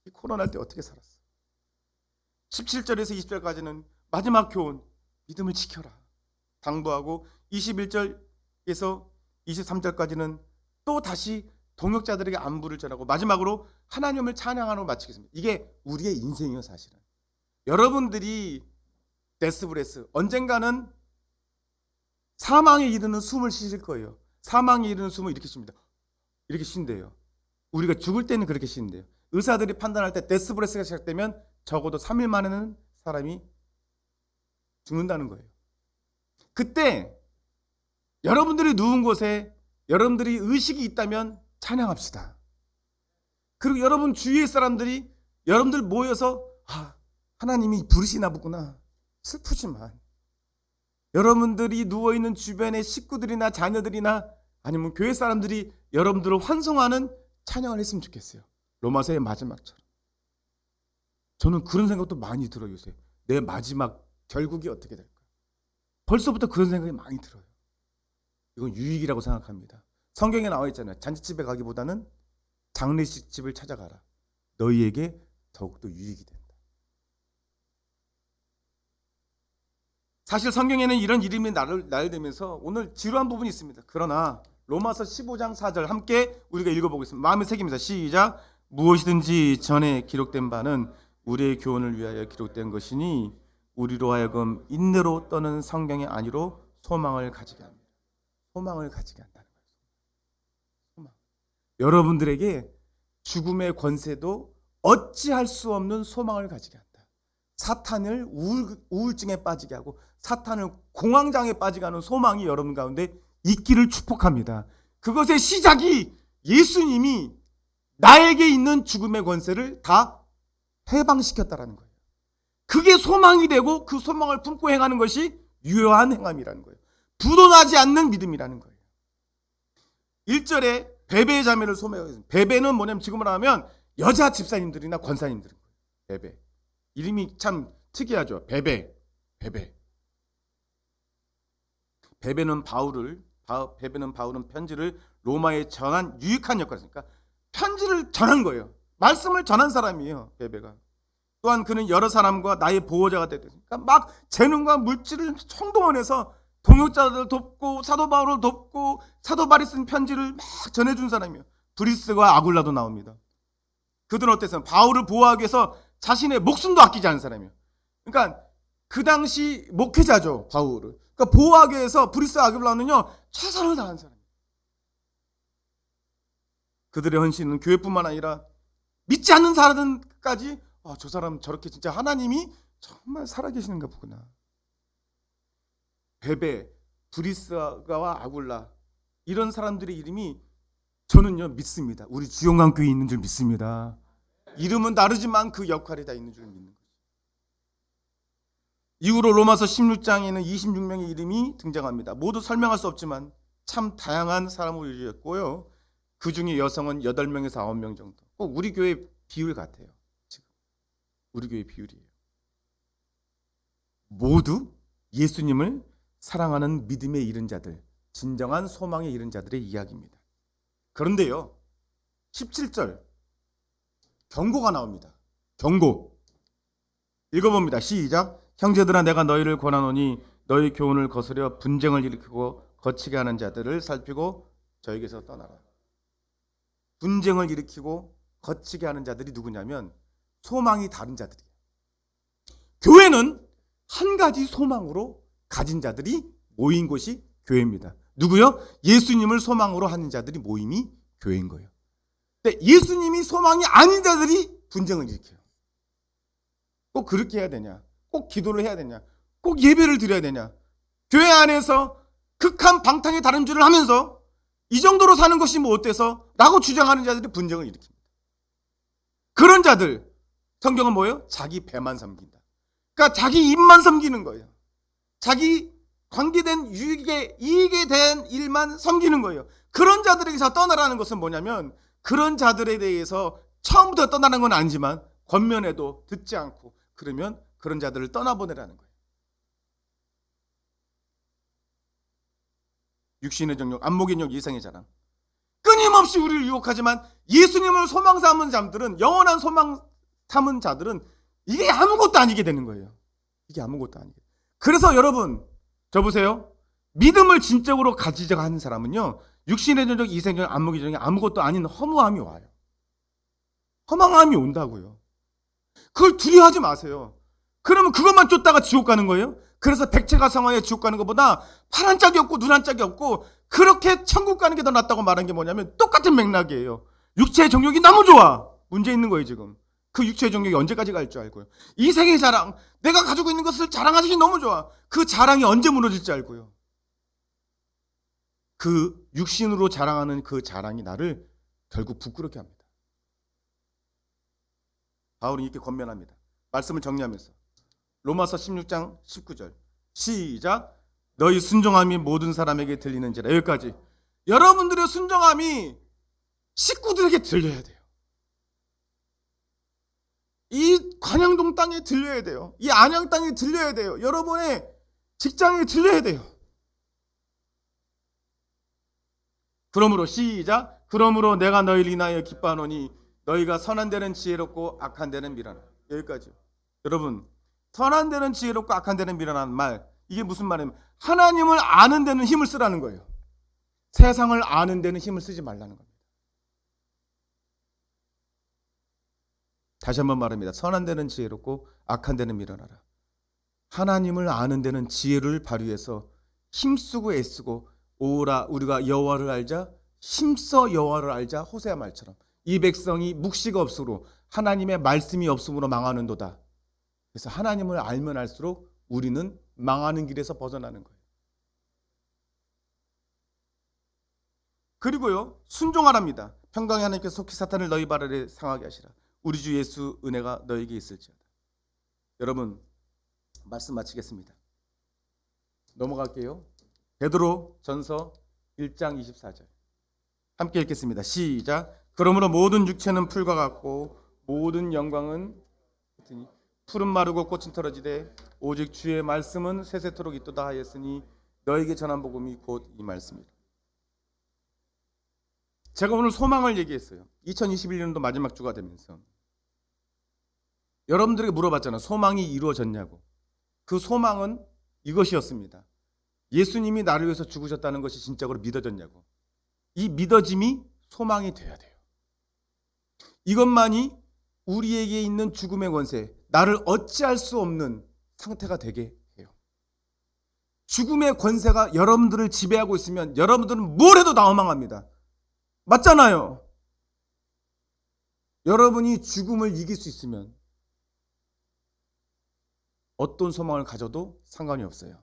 이 코로나 때 어떻게 살았어? 17절에서 20절까지는 마지막 교훈, 믿음을 지켜라 당부하고, 21절에서 23절까지는 또 다시 동역자들에게 안부를 전하고, 마지막으로 하나님을 찬양하러 마치겠습니다. 이게 우리의 인생이에요. 사실은 여러분들이 데스브레스 언젠가는 사망에 이르는 숨을 쉬실 거예요. 사망에 이르는 숨을 이렇게 쉽니다. 이렇게 쉰대요. 우리가 죽을 때는 그렇게 쉬는데요. 의사들이 판단할 때 데스브레스가 시작되면 적어도 3일 만에는 사람이 죽는다는 거예요. 그때 여러분들이 누운 곳에 여러분들이 의식이 있다면 찬양합시다. 그리고 여러분 주위의 사람들이 여러분들 모여서 하나님이 부르시나 보구나. 슬프지만 여러분들이 누워있는 주변의 식구들이나 자녀들이나 아니면 교회 사람들이 여러분들을 환송하는 찬양을 했으면 좋겠어요. 로마서의 마지막처럼. 저는 그런 생각도 많이 들어요. 요새 내 마지막 결국이 어떻게 될까. 벌써부터 그런 생각이 많이 들어요. 이건 유익이라고 생각합니다. 성경에 나와 있잖아요. 잔치집에 가기보다는 장례식 집을 찾아가라. 너희에게 더욱더 유익이 된다. 사실 성경에는 이런 이름이 나열되면서 오늘 지루한 부분이 있습니다. 그러나 로마서 15장 4절 함께 우리가 읽어보겠습니다. 마음에 새깁니다. 시작. 무엇이든지 전에 기록된 바는 우리의 교훈을 위하여 기록된 것이니 우리로 하여금 인내로 떠는 성경의 안위로 소망을 가지게 합니다. 소망을 가지게 한다는 거예요. 소망. 여러분들에게 죽음의 권세도 어찌할 수 없는 소망을 가지게 한다. 사탄을 우울증에 빠지게 하고 사탄을 공황장애에 빠지게 하는 소망이 여러분 가운데 있기를 축복합니다. 그것의 시작이 예수님이 나에게 있는 죽음의 권세를 다 해방시켰다라는 거예요. 그게 소망이 되고 그 소망을 품고 행하는 것이 유효한 행함이라는 거예요. 부도나지 않는 믿음이라는 거예요. 1절에 베베의 자매를 소개하겠습니다. 베베는 뭐냐면 지금으로 하면 여자 집사님들이나 권사님들인 거예요. 베베. 이름이 참 특이하죠. 베베는 바울은 편지를 로마에 전한 유익한 역할을 했으니까 편지를 전한 거예요. 말씀을 전한 사람이에요. 베베가. 또한 그는 여러 사람과 나의 보호자가 됐으니까 막 재능과 물질을 총동원해서 동역자들을 돕고 사도 바울을 돕고 사도 바울이 쓴 편지를 막 전해준 사람이에요. 브리스과 아굴라도 나옵니다. 그들은 어땠어요? 바울을 보호하기 위해서 자신의 목숨도 아끼지 않은 사람이에요. 그러니까 그 당시 목회자죠. 바울을. 그러니까 보호하기 위해서 브리스와 아굴라는요 최선을 다한 사람이에요. 그들의 헌신은 교회뿐만 아니라 믿지 않는 사람들까지 저 사람 저렇게 진짜 하나님이 정말 살아계시는가 보구나. 베베, 브리스가와 아굴라 이런 사람들의 이름이 저는요 믿습니다. 우리 주영강교회에 있는 줄 믿습니다. 이름은 다르지만 그 역할이 다 있는 줄 믿는 거죠. 이후로 로마서 16장에는 26명의 이름이 등장합니다. 모두 설명할 수 없지만 참 다양한 사람으로 이루어졌고요. 그 중에 여성은 8명에서 9명 정도. 꼭 우리 교회 비율 같아요. 지금 우리 교회 비율이에요. 모두 예수님을 사랑하는 믿음에 이른 자들, 진정한 소망에 이른 자들의 이야기입니다. 그런데요 17절 경고가 나옵니다. 경고. 읽어봅니다. 시작. 형제들아 내가 너희를 권하노니 너희 교훈을 거스려 분쟁을 일으키고 거치게 하는 자들을 살피고 저에게서 떠나라. 분쟁을 일으키고 거치게 하는 자들이 누구냐면 소망이 다른 자들이에요. 교회는 한 가지 소망으로 가진 자들이 모인 곳이 교회입니다. 누구요? 예수님을 소망으로 하는 자들이 모임이 교회인 거예요. 근데 예수님이 소망이 아닌 자들이 분쟁을 일으켜요. 꼭 그렇게 해야 되냐? 꼭 기도를 해야 되냐? 꼭 예배를 드려야 되냐? 교회 안에서 극한 방탕의 다름질을 하면서 이 정도로 사는 것이 뭐 어때서? 라고 주장하는 자들이 분쟁을 일으킵니다. 그런 자들, 성경은 뭐예요? 자기 배만 섬긴다. 그러니까 자기 입만 섬기는 거예요. 자기 관계된 이익에 대한 일만 섬기는 거예요. 그런 자들에게서 떠나라는 것은 뭐냐면 그런 자들에 대해서 처음부터 떠나는 건 아니지만 권면해도 듣지 않고 그러면 그런 자들을 떠나보내라는 거예요. 육신의 정욕, 안목의 욕, 이생의 자랑. 끊임없이 우리를 유혹하지만 예수님을 소망 삼은 자들은, 영원한 소망 삼은 자들은 이게 아무것도 아니게 되는 거예요. 이게 아무것도 아니게. 그래서 여러분, 저 보세요. 믿음을 진정으로 가지자고 하는 사람은요, 육신의 정욕, 이생의 정욕, 안목의 정욕이 아무것도 아닌 허무함이 와요. 허망함이 온다고요. 그걸 두려워하지 마세요. 그러면 그것만 쫓다가 지옥 가는 거예요? 그래서 백체가 성화에 지옥 가는 것보다 팔 한 짝이 없고 눈 한 짝이 없고 그렇게 천국 가는 게 더 낫다고 말한 게 뭐냐면 똑같은 맥락이에요. 육체의 정욕이 너무 좋아. 문제 있는 거예요 지금. 그 육체의 정욕이 언제까지 갈 줄 알고요. 이생의 자랑, 내가 가지고 있는 것을 자랑하기 너무 좋아. 그 자랑이 언제 무너질 줄 알고요. 그 육신으로 자랑하는 그 자랑이 나를 결국 부끄럽게 합니다. 바울이 이렇게 권면합니다. 말씀을 정리하면서 로마서 16장 19절 시작. 너희 순종함이 모든 사람에게 들리는지라. 여기까지. 여러분들의 순종함이 식구들에게 들려야 돼요. 이 관양동 땅에 들려야 돼요. 이 안양 땅에 들려야 돼요. 여러분의 직장에 들려야 돼요. 그러므로 시작. 그러므로 내가 너희를 인하여 기뻐하노니 너희가 선한 데는 지혜롭고 악한 데는 미련하라. 여기까지요. 여러분, 선한 데는 지혜롭고 악한 데는 미련한 말, 이게 무슨 말이냐면 하나님을 아는 데는 힘을 쓰라는 거예요. 세상을 아는 데는 힘을 쓰지 말라는 겁니다. 다시 한번 말합니다. 선한 데는 지혜롭고 악한 데는 미련하라. 하나님을 아는 데는 지혜를 발휘해서 힘쓰고 애쓰고 오라 우리가 여호와를 알자, 힘써 여호와를 알자. 호세아 말처럼 이 백성이 묵시가 없으므로 하나님의 말씀이 없으므로 망하는도다. 그래서 하나님을 알면 알수록 우리는 망하는 길에서 벗어나는 거예요. 그리고요, 순종하랍니다. 평강의 하나님께서 속히 사탄을 너희 발 아래 상하게 하시라. 우리 주 예수 은혜가 너에게 있을지어다. 여러분, 말씀 마치겠습니다. 넘어갈게요. 베드로 전서 1장 24절 함께 읽겠습니다. 시작. 그러므로 모든 육체는 풀과 같고 모든 영광은 푸른 마르고 꽃은 떨어지되 오직 주의 말씀은 세세토록 있도다 하였으니 너에게 전한 복음이 곧 이 말씀이라. 제가 오늘 소망을 얘기했어요. 2021년도 마지막 주가 되면서 여러분들에게 물어봤잖아요. 소망이 이루어졌냐고. 그 소망은 이것이었습니다. 예수님이 나를 위해서 죽으셨다는 것이 진짜로 믿어졌냐고. 이 믿어짐이 소망이 돼야 돼요. 이것만이 우리에게 있는 죽음의 권세, 나를 어찌할 수 없는 상태가 되게 해요. 죽음의 권세가 여러분들을 지배하고 있으면 여러분들은 뭘 해도 다 허망합니다. 맞잖아요. 여러분이 죽음을 이길 수 있으면 어떤 소망을 가져도 상관이 없어요.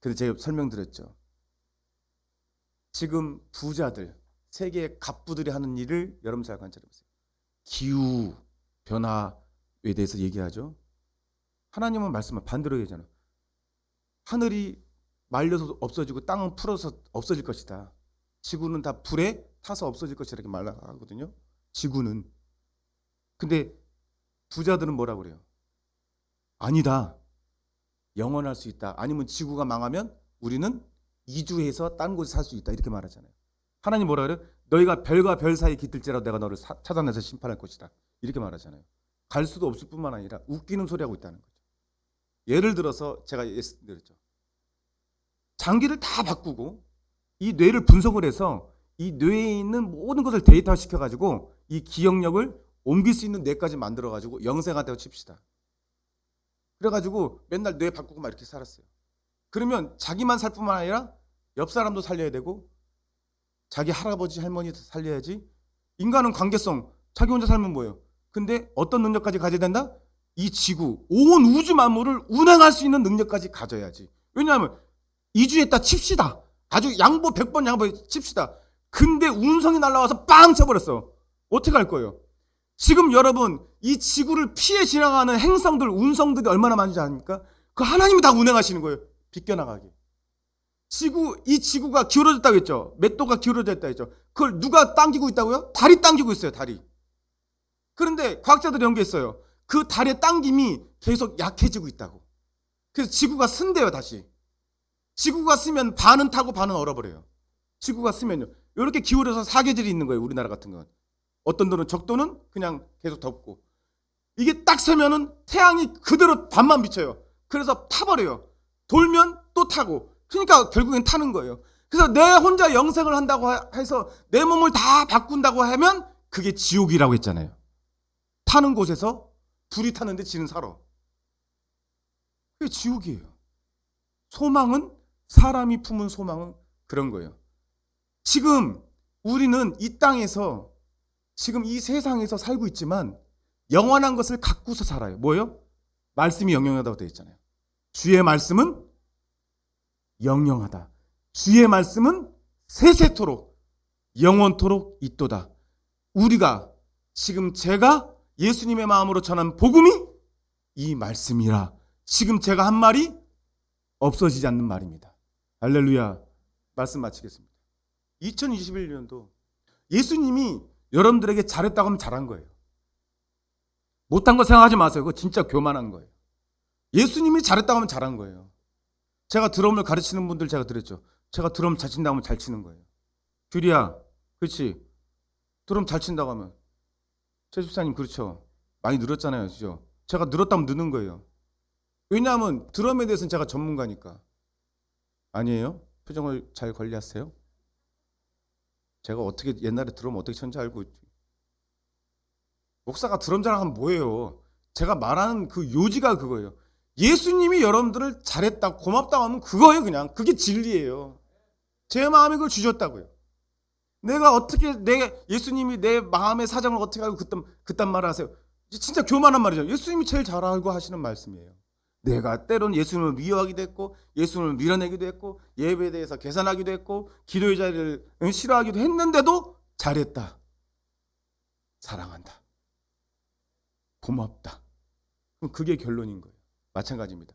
그래서 제가 설명드렸죠. 지금 부자들, 세계의 갑부들이 하는 일을 여러분 잘 관찰해보세요. 기후 변화에 대해서 얘기하죠. 하나님은 말씀을 반대로 얘기하잖아요. 하늘이 말려서 없어지고 땅은 풀어서 없어질 것이다. 지구는 다 불에 타서 없어질 것이다 이렇게 말하거든요. 지구는. 근데 부자들은 뭐라고 그래요? 아니다. 영원할 수 있다. 아니면 지구가 망하면 우리는 이주해서 딴 곳에 살 수 있다. 이렇게 말하잖아요. 하나님 뭐라 그래요? 너희가 별과 별 사이에 깃들지라도 내가 너를 찾아내서 심판할 것이다. 이렇게 말하잖아요. 갈 수도 없을 뿐만 아니라 웃기는 소리 하고 있다는 거죠. 예를 들어서 제가 말씀드렸죠. 장기를 다 바꾸고 이 뇌를 분석을 해서 이 뇌에 있는 모든 것을 데이터화 시켜가지고 이 기억력을 옮길 수 있는 뇌까지 만들어가지고 영생하다고 칩시다. 그래가지고 맨날 뇌 바꾸고 막 이렇게 살았어요. 그러면 자기만 살 뿐만 아니라 옆 사람도 살려야 되고 자기 할아버지 할머니도 살려야지. 인간은 관계성, 자기 혼자 살면 뭐예요? 근데 어떤 능력까지 가져야 된다? 이 지구, 온 우주 만물을 운행할 수 있는 능력까지 가져야지. 왜냐하면 이주했다 칩시다. 아주 양보 100번 양보 칩시다. 근데 운성이 날아와서 빵 쳐버렸어. 어떻게 할 거예요? 지금 여러분 이 지구를 피해 지나가는 행성들, 운성들이 얼마나 많은지 아닙니까? 그 하나님이 다 운행하시는 거예요. 비껴나가게. 이 지구가 기울어졌다고 했죠. 몇 도가 기울어졌다고 했죠. 그걸 누가 당기고 있다고요? 달이 당기고 있어요. 달이. 그런데 과학자들이 연구했어요. 그 달의 당김이 계속 약해지고 있다고. 그래서 지구가 쓴대요. 다시. 지구가 쓰면 반은 타고 반은 얼어버려요. 지구가 쓰면요. 이렇게 기울어서 사계절이 있는 거예요. 우리나라 같은 건. 어떤 데는 적도는 그냥 계속 덥고. 이게 딱 서면은 태양이 그대로 반만 비쳐요. 그래서 타버려요. 돌면 또 타고. 그러니까 결국엔 타는 거예요. 그래서 내 혼자 영생을 한다고 해서 내 몸을 다 바꾼다고 하면 그게 지옥이라고 했잖아요. 타는 곳에서 불이 타는데 지는 살아. 그게 지옥이에요. 소망은, 사람이 품은 소망은 그런 거예요. 지금 우리는 이 땅에서, 지금 이 세상에서 살고 있지만 영원한 것을 갖고서 살아요. 뭐예요? 말씀이 영영하다고 되어 있잖아요. 주의 말씀은 영영하다. 주의 말씀은 세세토록 영원토록 있도다. 우리가 지금 제가 예수님의 마음으로 전한 복음이 이 말씀이라. 지금 제가 한 말이 없어지지 않는 말입니다. 할렐루야. 말씀 마치겠습니다. 2021년도 예수님이 여러분들에게 잘했다고 하면 잘한 거예요. 못한 거 생각하지 마세요. 그거 진짜 교만한 거예요. 예수님이 잘했다고 하면 잘한 거예요. 제가 드럼을 가르치는 분들 제가 들었죠. 제가 드럼 잘 친다고 하면 잘 치는 거예요. 규리야, 그렇지? 드럼 잘 친다고 하면. 최 집사님, 그렇죠? 많이 늘었잖아요. 그죠? 제가 늘었다면 느는 거예요. 왜냐하면 드럼에 대해서는 제가 전문가니까. 아니에요? 표정을 잘 관리하세요? 제가 어떻게 옛날에 드럼 어떻게 쳤는지 알고 있지. 목사가 드럼 자랑하면 뭐예요? 제가 말하는 그 요지가 그거예요. 예수님이 여러분들을 잘했다, 고맙다고 하면 그거예요. 그냥 그게 진리예요. 제 마음에 그걸 주셨다고요. 내가 어떻게 예수님이 내 마음의 사정을 어떻게 알고 그딴 말을 하세요? 진짜 교만한 말이죠. 예수님이 제일 잘 알고 하시는 말씀이에요. 내가 때로는 예수님을 미워하기도 했고, 예수님을 밀어내기도 했고, 예배에 대해서 계산하기도 했고, 기도의 자리를 싫어하기도 했는데도 잘했다, 사랑한다, 고맙다. 그럼 그게 결론인 거예요. 마찬가지입니다.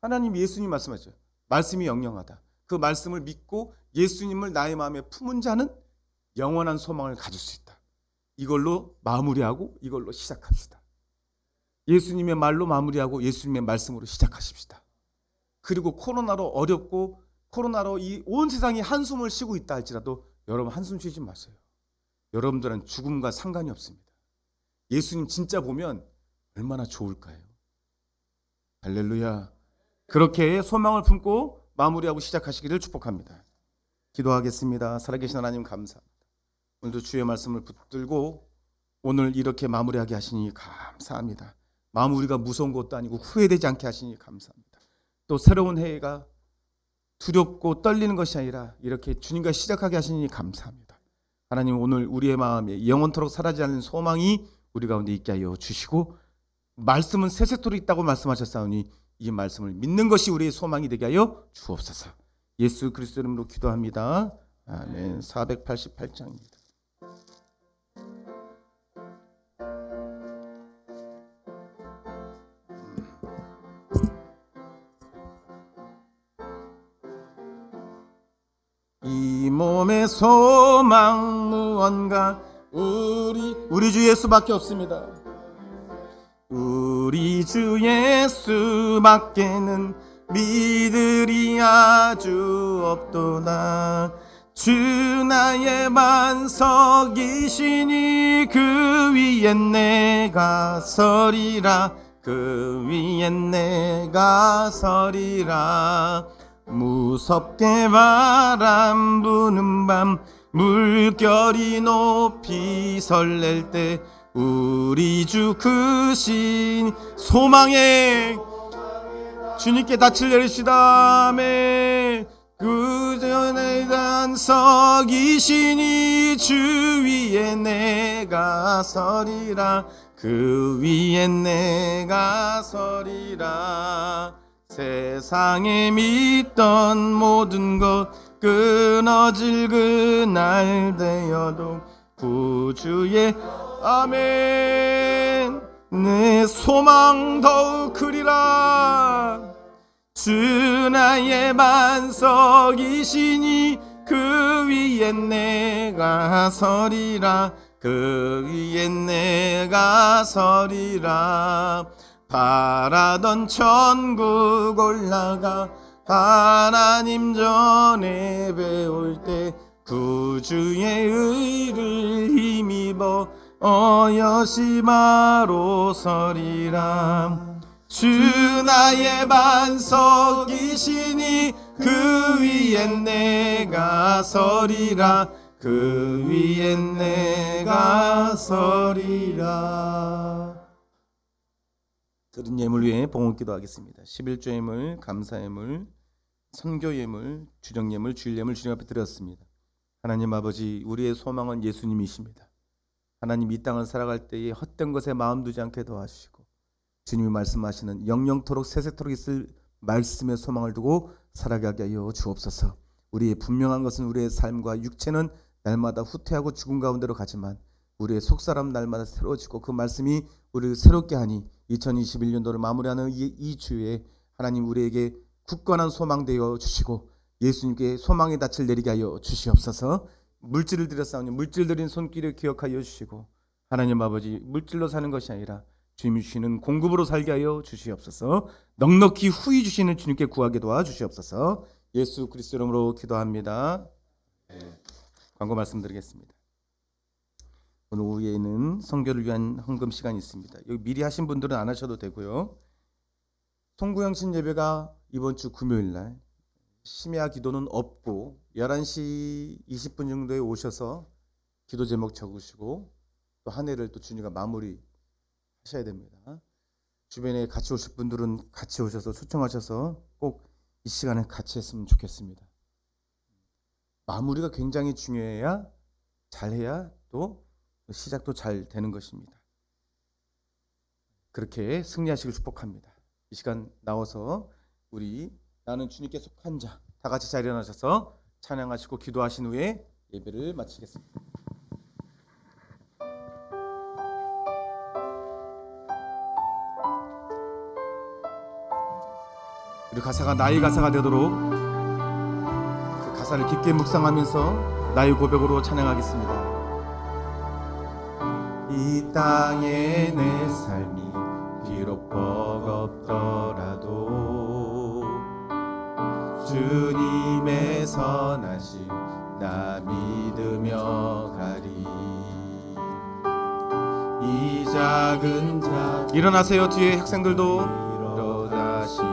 하나님, 예수님 말씀하셨죠. 말씀이 영영하다. 그 말씀을 믿고 예수님을 나의 마음에 품은 자는 영원한 소망을 가질 수 있다. 이걸로 마무리하고 이걸로 시작합시다. 예수님의 말로 마무리하고 예수님의 말씀으로 시작하십시다. 그리고 코로나로 어렵고 코로나로 이 온 세상이 한숨을 쉬고 있다 할지라도 여러분 한숨 쉬지 마세요. 여러분들은 죽음과 상관이 없습니다. 예수님 진짜 보면 얼마나 좋을까요? 할렐루야. 그렇게 소망을 품고 마무리하고 시작하시기를 축복합니다. 기도하겠습니다. 살아계신 하나님 감사합니다. 오늘도 주의 말씀을 붙들고 오늘 이렇게 마무리하게 하시니 감사합니다. 마무리가 무서운 것도 아니고 후회되지 않게 하시니 감사합니다. 또 새로운 해가 두렵고 떨리는 것이 아니라 이렇게 주님과 시작하게 하시니 감사합니다. 하나님, 오늘 우리의 마음에 영원토록 사라지지 않는 소망이 우리 가운데 있게 하여 주시고, 말씀은 세세토록 있다고 말씀하셨사오니 이 말씀을 믿는 것이 우리의 소망이 되게 하여 주옵소서. 예수 그리스도 이름으로 기도합니다. 아멘. 488장입니다. 이 몸의 소망 무언가 우리 주 예수밖에 없습니다. 우리 주 예수밖에는 믿으리 아주 없도다. 주 나의 반석이시니 그 위엔 내가 서리라. 그 위엔 내가 서리라. 무섭게 바람 부는 밤 물결이 높이 설렐 때 우리 주 크신 소망에 주님께 닻을 내리시다. 아멘. 그 전에 반석이시니 주 위에 내가 서리라. 그 위에 내가 서리라. 세상에 믿던 모든 것 끊어질 그날 되어도 구주의 아멘. 내 소망 더욱 크리라. 주 나의 반석이시니 그 위엔 내가 서리라. 그 위엔 내가 서리라. 바라던 천국 올라가 하나님 전에 배울 때 구주의 의를 힘입어 여시마로 서리라. 주 나의 반석이시니 그 위엔 내가 서리라. 그 위엔 내가 서리라. 드린 예물 위에 봉헌 기도하겠습니다. 11조 예물, 감사 예물, 선교 예물, 주정 예물, 주일 예물 주님 앞에 드렸습니다. 하나님 아버지, 우리의 소망은 예수님이십니다. 하나님 이 땅을 살아갈 때에 헛된 것에 마음 두지 않게 도와주시고 주님이 말씀하시는 영영토록 세세토록 있을 말씀의 소망을 두고 살아가게 하여 주옵소서. 우리의 분명한 것은 우리의 삶과 육체는 날마다 후퇴하고 죽음 가운데로 가지만 우리의 속사람 날마다 새로워지고 그 말씀이 우리를 새롭게 하니 2021년도를 마무리하는 이 주에 하나님 우리에게 굳건한 소망 되어 주시고 예수님께 소망의 닻을 내리게 하여 주시옵소서. 물질을 드렸사오니 물질 드린 손길을 기억하여 주시고 하나님 아버지, 물질로 사는 것이 아니라 주님이 주시는 공급으로 살게 하여 주시옵소서. 넉넉히 후히 주시는 주님께 구하게 도와주시옵소서. 예수 그리스도 이름으로 기도합니다. 광고 말씀드리겠습니다. 오늘 오후에는 선교를 위한 헌금 시간이 있습니다. 여기 미리 하신 분들은 안 하셔도 되고요. 송구영신 예배가 이번 주 금요일 날 심야 기도는 없고 11시 20분 정도에 오셔서 기도 제목 적으시고 또 한 해를 또 주님과 마무리 하셔야 됩니다. 주변에 같이 오실 분들은 같이 오셔서 초청하셔서 꼭 이 시간에 같이 했으면 좋겠습니다. 마무리가 굉장히 중요해야 잘해야 또 시작도 잘 되는 것입니다. 그렇게 승리하시길 축복합니다. 이 시간 나와서 우리 나는 주님께 속한 자 다 같이 자리에 일어나셔서 찬양하시고 기도하신 후에 예배를 마치겠습니다. 우리 가사가 나의 가사가 되도록 그 가사를 깊게 묵상하면서 나의 고백으로 찬양하겠습니다. 이 땅에 내 삶이 비록 버겁더라도 주님의 선하심 나 믿으며 가리. 이 작은 자 일어나세요. 뒤에 학생들도 일어나시니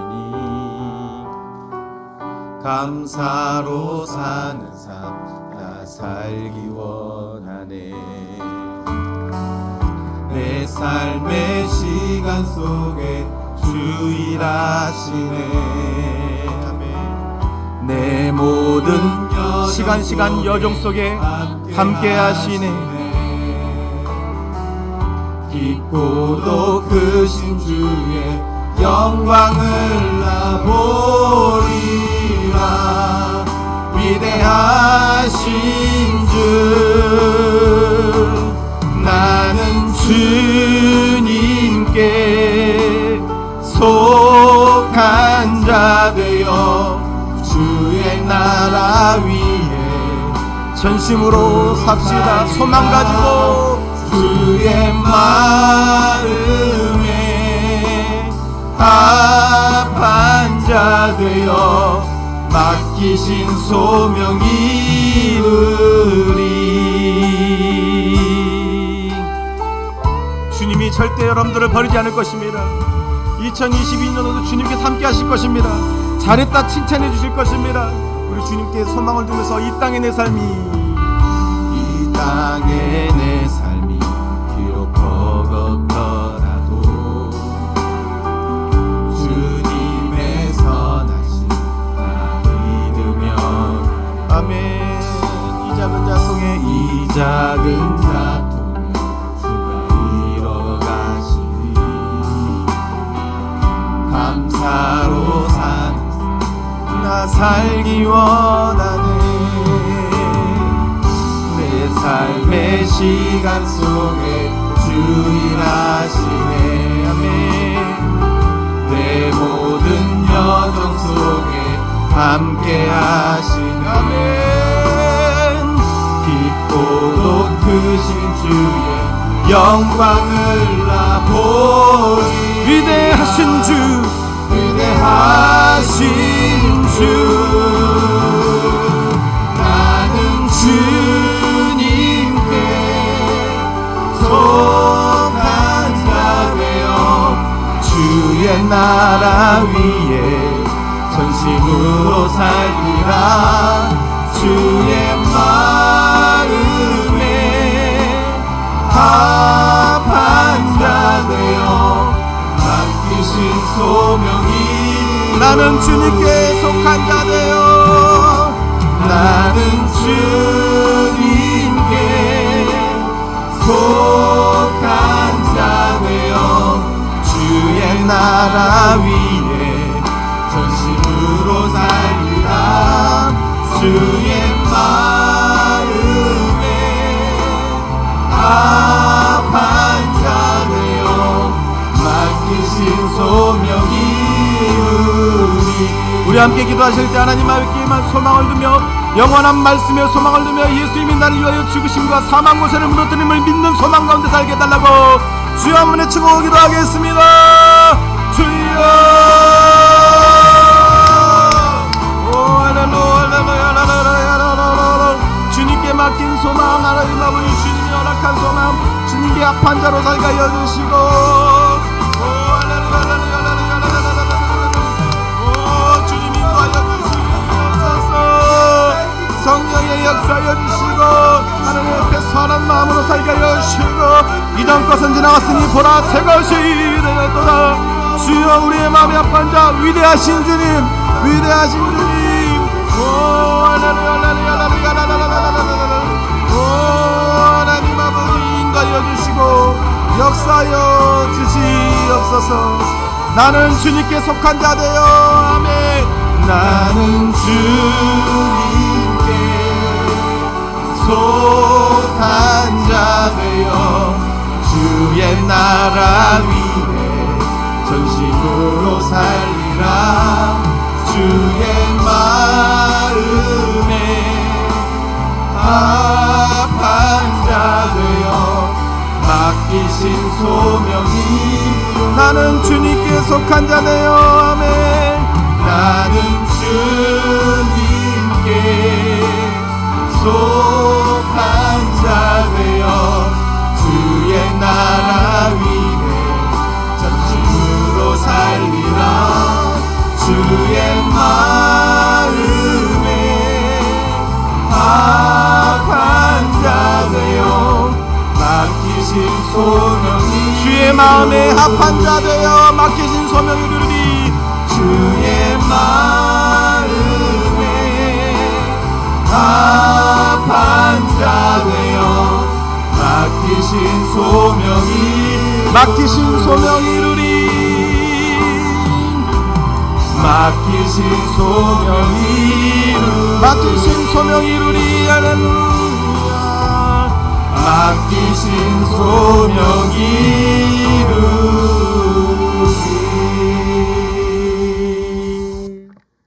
감사로 사는 삶 나 살기 원하네. 내 삶의 시간 속에 주 일하시네. 내 모든 시간 여정 속에 함께 하시네. 깊고도 크신 주의 영광을 나 보리라. 위대하신 주 나는 주님께 속한 자 되어 주의 나라 위에 전심으로 삽시다. 소망 가지고 주의 마음에 합한 자 되어 맡기신 소명 여러분들을 버리지 않을 것입니다. 2022년도도 주님께서 함께 하실 것입니다. 잘했다 칭찬해 주실 것입니다. 우리 주님께 소망을 두면서 이 땅의 내 삶이 비록 버겁더라도 주님의 선하심 나 믿으며 아멘. 이 작은 자통에 주가 이뤄가시니 감사로 나 살기 원하네. 내 삶의 시간 속에 주 일하시네. 아멘. 내 모든 여정 속에 함께 하시네. 아멘. 깊고 높으신 주의 영광을 나 보리. 위대하신 주 나는 주님께 속한 자 되어 주의 나라 위에 전심으로 살리라. 주의 마음에 합한 자 되어 맡기신 소명이 나는 주님께 속한 자 되어 나는 주님께 속한 자 되어 주의 나라 위에 전심으로 살리라. 주의 마음에 합한 자 되어 맡기신 소명이 우리 함께 기도하실 때 하나님 앞에만 소망을 두며 영원한 말씀에 소망을 두며 예수님이 나를 위하여 죽으심과 사망 고세를 무너뜨림을 믿는 소망 가운데 살게 해달라고 주여 한번 외치고 기도하겠습니다. 주여 주님께 맡긴 소망 하나님 아버지 주님이 허락한 소망 주님께 합한 자로 살게 하여 주시고 성령의 역사여 주시고 하나님 앞에 선한 마음으로 살게 하여 주시고 이전 것은 지나갔으니 보라 새 것이 되었도다. 주여 우리의 마음에 합한 자 위대하신 주님 위대하신 주님 하나님 아버지 인도하여 주시고 역사하여 주시옵소서. 나는 주님께 속한 자 되어 아멘. 나는 주님께 속한 자 되어 주의 나라 위에 전심으로 살리라. 주의 마음에 합한 자 되어 맡기신 소명이 나는 주님께 속한 자 되어 아멘. 나는 주님께 속한 자 되어 주의 나라 위에 전심으로 살리라. 주의 마음에 합한 자 되어 맡기신 소명이 주의 마음에 합한 자 되어 맡기신 소명이 이루리. 주의 마음에 합한 자 되어 맡기신 소명이 이루리. 맡기신 소명이 이루리. 할렐루야. 맡기신 소명이 이루리.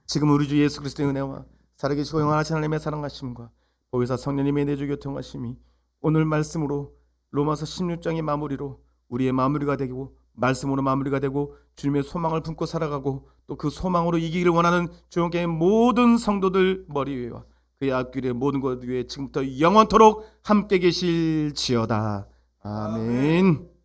지금 우리 주 예수 그리스도의 은혜와 살아계시고 영원하신 하나님의 사랑하심과 보혜사 성령님의 내주 교통하심이 오늘 말씀으로 로마서 16장의 마무리로 우리의 마무리가 되고 말씀으로 마무리가 되고 주님의 소망을 품고 살아가고 또 그 소망으로 이기기를 원하는 주님께 모든 성도들 머리 위에와 그의 앞길의 모든 것 위에 지금부터 영원토록 함께 계실지어다. 아멘.